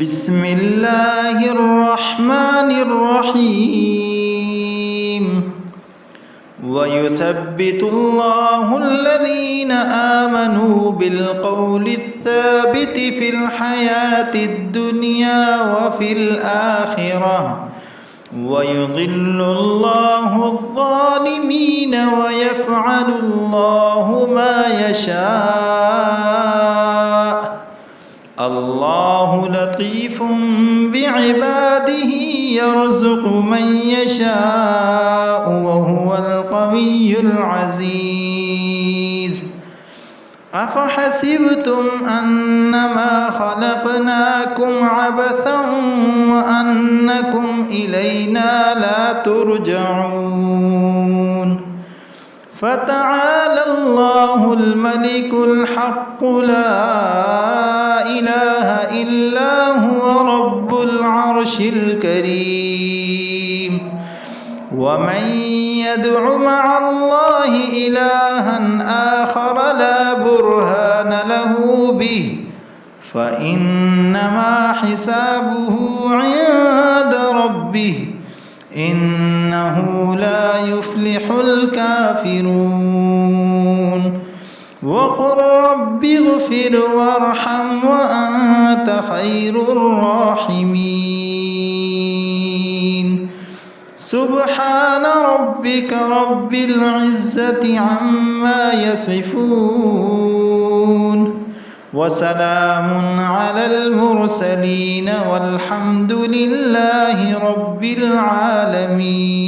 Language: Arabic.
بسم الله الرحمن الرحيم ويثبت الله الذين آمنوا بالقول الثابت في الحياة الدنيا وفي الآخرة ويضل الله الظالمين ويفعل الله ما يشاء الله لطيف بعباده يرزق من يشاء وهو القوي العزيز أفحسبتم أنما خلقناكم عبثا وأنكم إلينا لا ترجعون فتعالى الله الملك الحق لا إله إلا هو رب العرش الكريم ومن يدع مع الله إلها آخر لا برهان له به فإنما حسابه عند ربه إنه لا يفلح الكافرون وقل رب اغفر وارحم وأنت خير الراحمين سبحان ربك رب العزة عما يصفون وسلام على المرسلين والحمد لله رب العالمين.